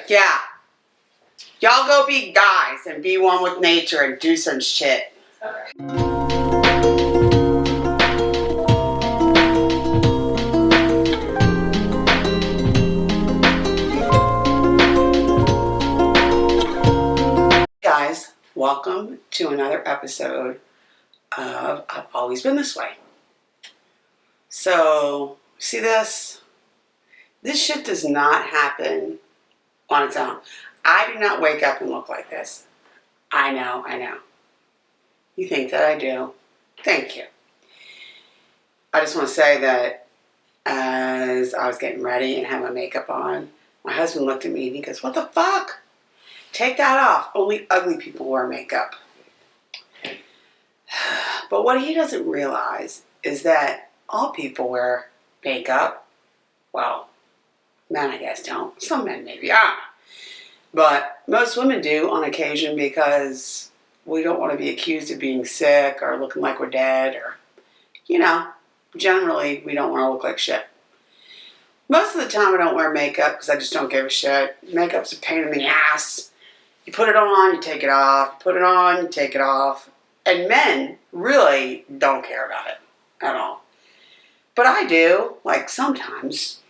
Yeah. Y'all go be guys and be one with nature and do some shit. Okay. Guys, welcome to another episode of I've Always Been This Way. So, see this? This shit does not happen on its own. I do not wake up and look like this. I know. You think that I do. Thank you. I just want to say that as I was getting ready and had my makeup on, my husband looked at me and he goes, "What the fuck? Take that off. Only ugly people wear makeup." But what he doesn't realize is that all people wear makeup. Well, men I guess don't. Some men maybe, I don't know. But most women do on occasion because we don't want to be accused of being sick or looking like we're dead or, generally we don't want to look like shit. Most of the time I don't wear makeup because I just don't give a shit. Makeup's a pain in the ass. You put it on, you take it off. You put it on, you take it off. And men really don't care about it at all. But I do, like sometimes,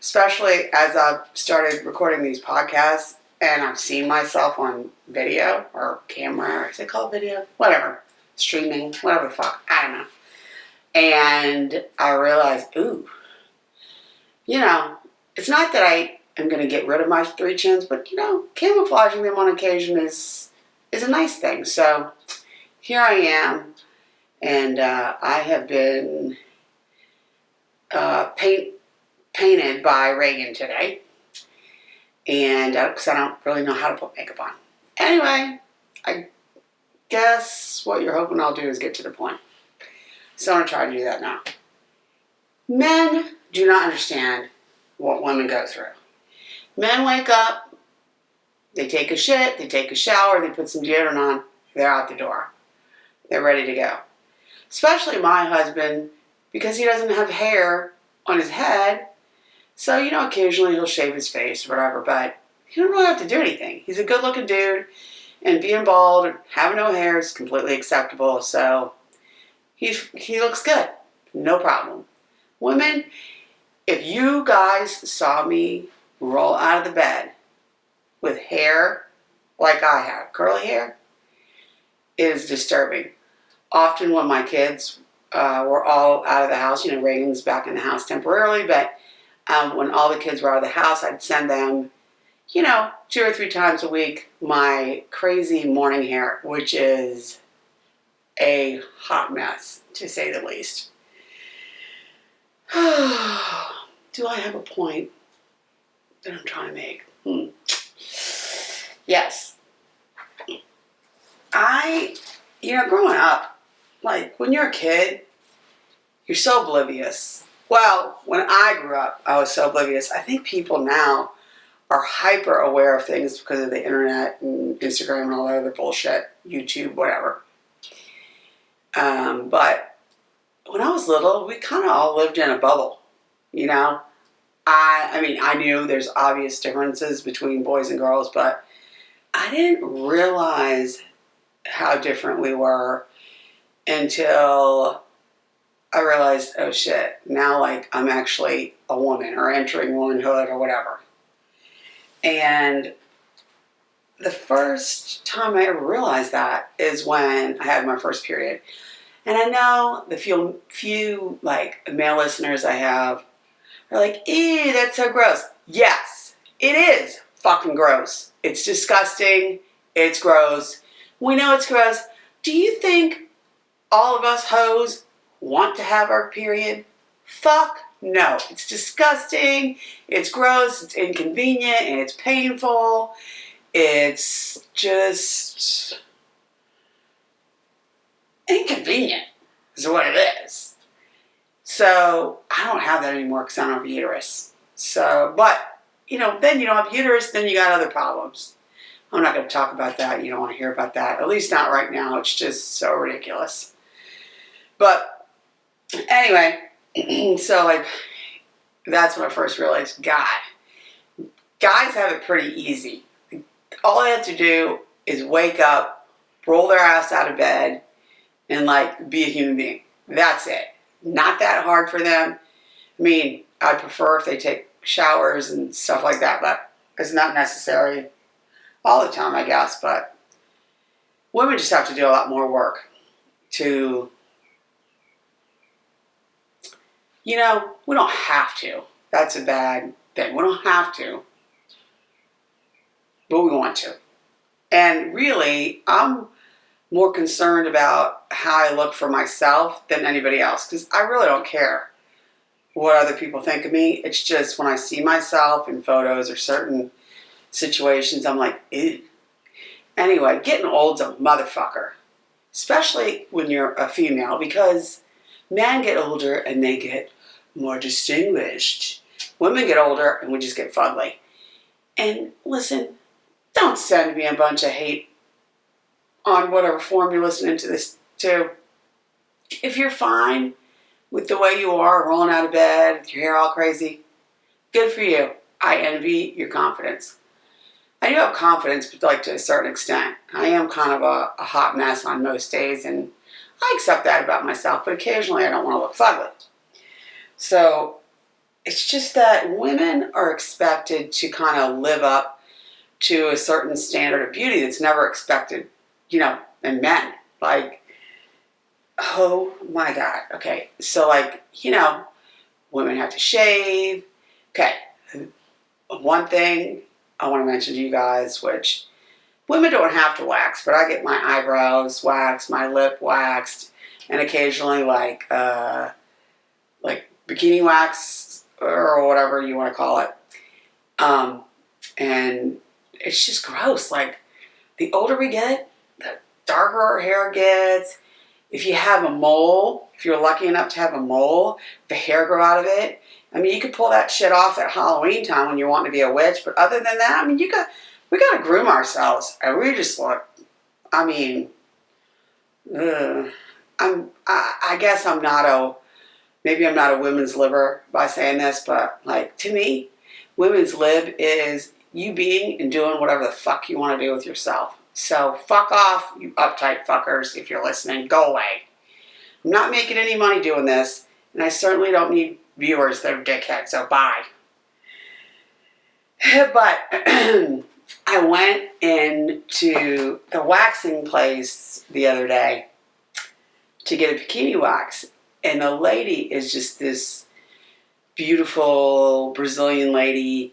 especially as I've started recording these podcasts and I've seen myself on video or camera, or is it called video? Whatever. Streaming, whatever the fuck. I don't know. And I realized, it's not that I am going to get rid of my three chins, but, camouflaging them on occasion is a nice thing. So here I am, and I have been painted by Reagan today, and because I don't really know how to put makeup on. Anyway, I guess what you're hoping I'll do is get to the point. So I'm going to try to do that now. Men do not understand what women go through. Men wake up, they take a shit, they take a shower, they put some deodorant on, they're out the door. They're ready to go. Especially my husband, because he doesn't have hair on his head. So, occasionally he'll shave his face or whatever, but he don't really have to do anything. He's a good-looking dude, and being bald or having no hair is completely acceptable, so he looks good. No problem. Women, if you guys saw me roll out of the bed with hair like I have, curly hair, it is disturbing. Often when my kids were all out of the house, Reagan's back in the house temporarily, but when all the kids were out of the house, I'd send them, 2 or 3 times a week, my crazy morning hair, which is a hot mess, to say the least. Do I have a point that I'm trying to make? Yes. Growing up, like when you're a kid, you're so oblivious. Well, when I grew up, I was so oblivious. I think people now are hyper aware of things because of the internet and Instagram and all that other bullshit, YouTube, whatever. But when I was little, we kind of all lived in a bubble, I knew there's obvious differences between boys and girls, but I didn't realize how different we were until I realized, oh shit, now I'm actually a woman or entering womanhood or whatever. And the first time I ever realized that is when I had my first period. And I know the few male listeners I have are like, ew, that's so gross. Yes, it is fucking gross. It's disgusting. It's gross. We know it's gross. Do you think all of us hoes want to have our period? Fuck no. It's disgusting. It's gross. It's inconvenient. And it's painful. It's just inconvenient is what it is. So I don't have that anymore because I don't have a uterus. So, but, then you don't have uterus, then you got other problems. I'm not going to talk about that. You don't want to hear about that. At least not right now. It's just so ridiculous. But anyway, so that's when I first realized, God guys have it pretty easy. All they have to do is wake up, roll their ass out of bed, and like be a human being. That's it. Not that hard for them. I mean, I'd prefer if they take showers and stuff like that, but it's not necessary all the time, I guess. But women just have to do a lot more work to, we don't have to. That's a bad thing. We don't have to, but we want to. And really, I'm more concerned about how I look for myself than anybody else, because I really don't care what other people think of me. It's just when I see myself in photos or certain situations, I'm like, ew. Anyway, getting old's a motherfucker, especially when you're a female, because men get older and they get more distinguished. Women get older and we just get fugly. And listen, don't send me a bunch of hate on whatever form you're listening to this to. If you're fine with the way you are, rolling out of bed, with your hair all crazy, good for you. I envy your confidence. I do have confidence, but like to a certain extent. I am kind of a hot mess on most days, and I accept that about myself, but occasionally I don't want to look fugly. So it's just that women are expected to kind of live up to a certain standard of beauty that's never expected, in men. Like, oh my God. Okay. So women have to shave. Okay. One thing I want to mention to you guys, which women don't have to wax, but I get my eyebrows waxed, my lip waxed, and occasionally like bikini wax or whatever you want to call it. And it's just gross. Like, the older we get, the darker our hair gets. If you have a mole, if you're lucky enough to have a mole, the hair grow out of it. I mean, you could pull that shit off at Halloween time when you want to be a witch, but other than that, I mean, we got to groom ourselves, and we just look. I mean, I guess maybe I'm not a women's liber by saying this, but like, to me, women's lib is you being and doing whatever the fuck you want to do with yourself. So fuck off, you uptight fuckers. If you're listening, go away. I'm not making any money doing this, and I certainly don't need viewers that are dickheads, so bye. But I went into the waxing place the other day to get a bikini wax, and the lady is just this beautiful Brazilian lady.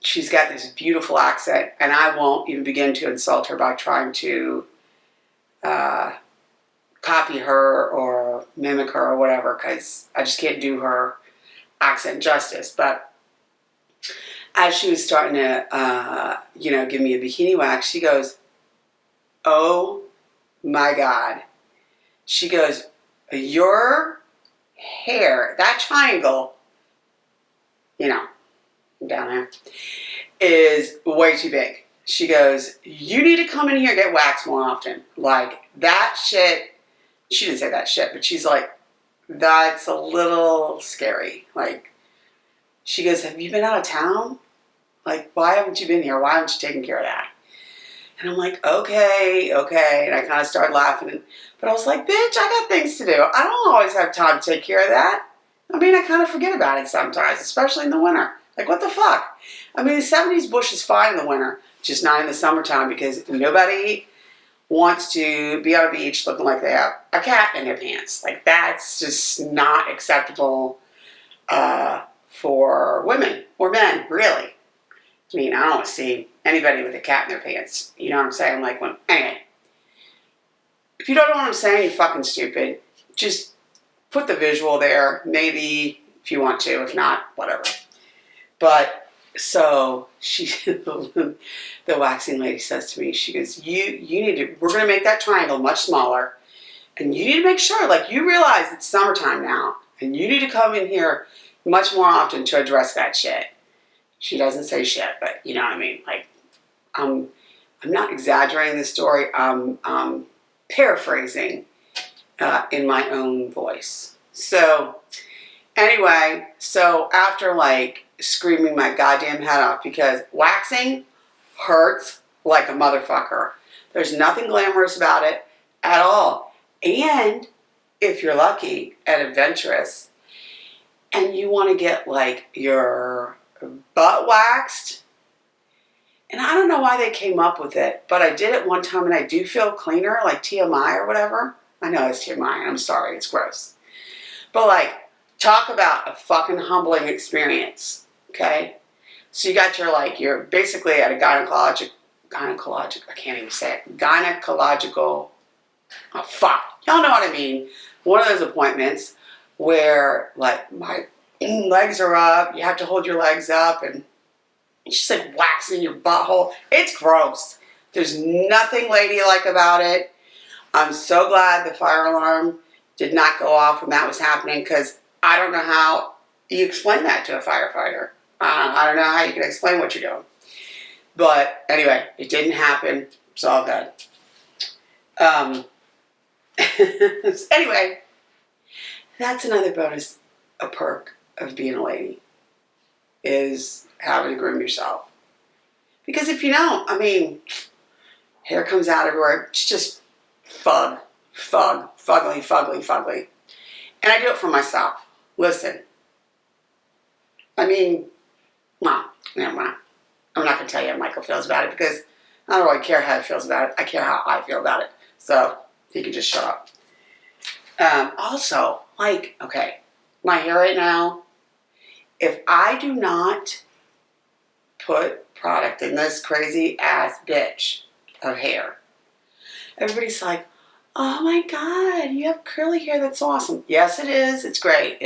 She's got this beautiful accent, and I won't even begin to insult her by trying to copy her or mimic her or whatever, because I just can't do her accent justice. But as she was starting to, give me a bikini wax, she goes, "Oh my God." She goes, "Your hair, that triangle, down there, is way too big." She goes, "You need to come in here and get waxed more often." Like, that shit, she didn't say that shit, but she's like, that's a little scary. Like, she goes, "Have you been out of town? Like, why haven't you been here? Why haven't you taken care of that?" And I'm like, okay. And I kind of started laughing. But I was like, bitch, I got things to do. I don't always have time to take care of that. I mean, I kind of forget about it sometimes, especially in the winter. Like, what the fuck? I mean, the 70s bush is fine in the winter, just not in the summertime, because nobody wants to be on a beach looking like they have a cat in their pants. Like, that's just not acceptable for women or men, really. I mean, I don't want to see anybody with a cat in their pants. You know what I'm saying? Like, anyway. If you don't know what I'm saying, you're fucking stupid. Just put the visual there. Maybe if you want to. If not, whatever. But, so, the waxing lady says to me, she goes, you need to, we're going to make that triangle much smaller. And you need to make sure, like, you realize it's summertime now. And you need to come in here much more often to address that shit. She doesn't say shit, but you know what I mean. Like, I'm not exaggerating the story. I'm paraphrasing in my own voice. So, anyway, so after like screaming my goddamn head off because waxing hurts like a motherfucker. There's nothing glamorous about it at all. And if you're lucky and adventurous and you want to get like your butt waxed, and I don't know why they came up with it, but I did it one time and I do feel cleaner, like TMI or whatever. I know it's TMI, I'm sorry, it's gross. But like, talk about a fucking humbling experience, okay? So you got you're basically at a gynecologic, I can't even say it, gynecological, oh fuck, y'all know what I mean. One of those appointments where like my legs are up, you have to hold your legs up and it's just like waxing your butthole. It's gross. There's nothing ladylike about it. I'm so glad the fire alarm did not go off when that was happening because I don't know how you explain that to a firefighter. I don't know how you can explain what you're doing. But anyway, it didn't happen. It's all good. Anyway, that's another bonus, a perk of being a lady, is having to groom yourself. Because if you don't, I mean, hair comes out everywhere. It's just fugly. And I do it for myself. Listen, I mean, well, never mind. I'm not going to tell you how Michael feels about it because I don't really care how he feels about it. I care how I feel about it. So he can just shut up. Also, like, okay, my hair right now, if I do not put product in this crazy ass bitch of hair, everybody's like, oh my God, you have curly hair, that's awesome. Yes, it is, it's great.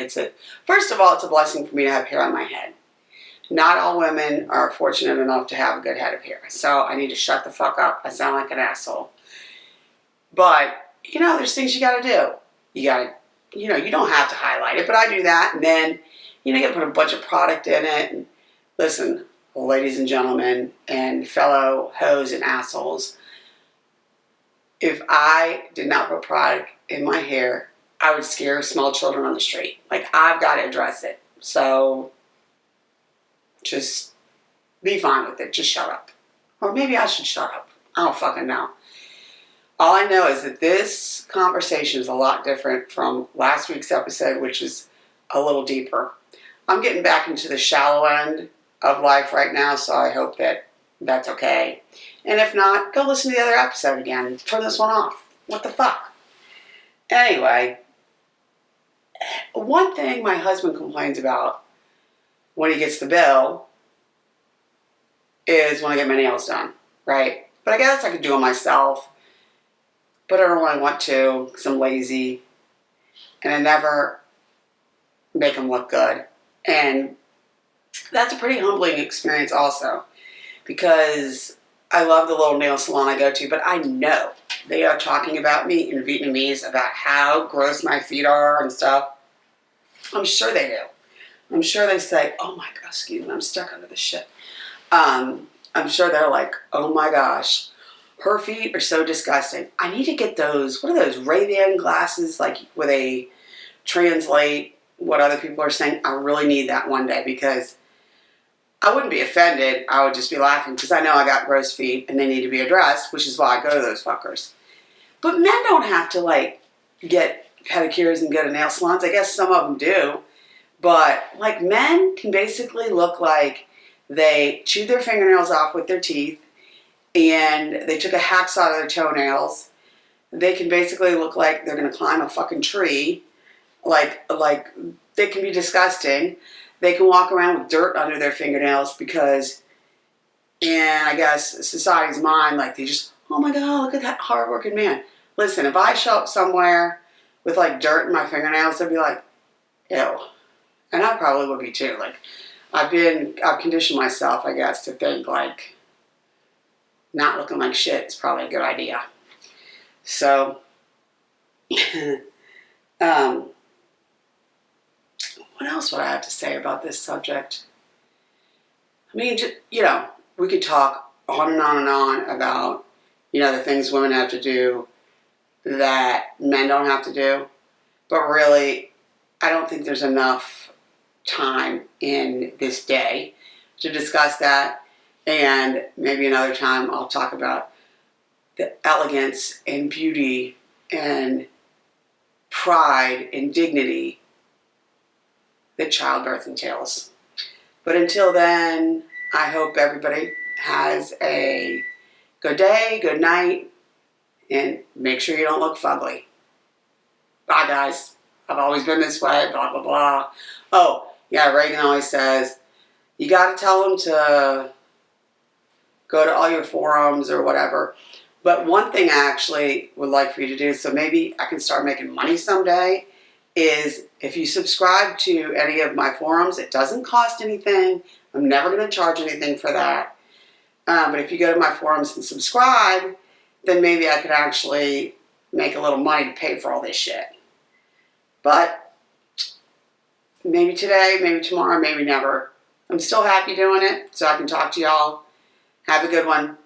First of all, it's a blessing for me to have hair on my head. Not all women are fortunate enough to have a good head of hair. So I need to shut the fuck up. I sound like an asshole. But, you know, there's things you gotta do. You gotta, you know, you don't have to highlight it, but I do that. And then, you know, you gotta put a bunch of product in it. And listen, ladies and gentlemen, and fellow hoes and assholes, if I did not put product in my hair, I would scare small children on the street. Like, I've got to address it. So, just be fine with it. Just shut up. Or maybe I should shut up. I don't fucking know. All I know is that this conversation is a lot different from last week's episode, which is a little deeper. I'm getting back into the shallow end of life right now, so I hope that that's okay. And if not, go listen to the other episode again. Turn this one off. What the fuck? Anyway, one thing my husband complains about when he gets the bill is when I get my nails done, right? But I guess I could do them myself, but I don't really want to because I'm lazy and I never make them look good. And that's a pretty humbling experience also because I love the little nail salon I go to, but I know they are talking about me in Vietnamese about how gross my feet are and stuff. I'm sure they do. I'm sure they say, oh my God, excuse me, I'm stuck under this shit. I'm sure they're like, oh my gosh, her feet are so disgusting. I need to get those, what are those, Ray-Ban glasses, like where they translate what other people are saying? I really need that one day because I wouldn't be offended. I would just be laughing because I know I got gross feet and they need to be addressed, which is why I go to those fuckers. But men don't have to like get pedicures and go to nail salons. I guess some of them do. But like men can basically look like they chewed their fingernails off with their teeth and they took a hacksaw to their toenails. They can basically look like they're going to climb a fucking tree. Like they can be disgusting. They can walk around with dirt under their fingernails because in, I guess, society's mind, like they just, oh my God, look at that hardworking man. Listen, if I show up somewhere with like dirt in my fingernails, they'd be like, ew. And I probably would be too. Like, I've conditioned myself, I guess, to think like not looking like shit is probably a good idea. So, what else would I have to say about this subject? I mean, you know, we could talk on and on and on about, you know, the things women have to do that men don't have to do. But really, I don't think there's enough time in this day to discuss that. And maybe another time I'll talk about the elegance and beauty and pride and dignity that childbirth entails. But until then, I hope everybody has a good day, good night, and make sure you don't look fugly. Bye, guys. I've always been this way, blah, blah, blah. Oh, yeah, Reagan always says, you got to tell them to go to all your forums or whatever. But one thing I actually would like for you to do, so maybe I can start making money someday, is if you subscribe to any of my forums, it doesn't cost anything. I'm never going to charge anything for that. But if you go to my forums and subscribe, then maybe I could actually make a little money to pay for all this shit. But maybe today, maybe tomorrow, maybe never. I'm still happy doing it, so I can talk to y'all. Have a good one.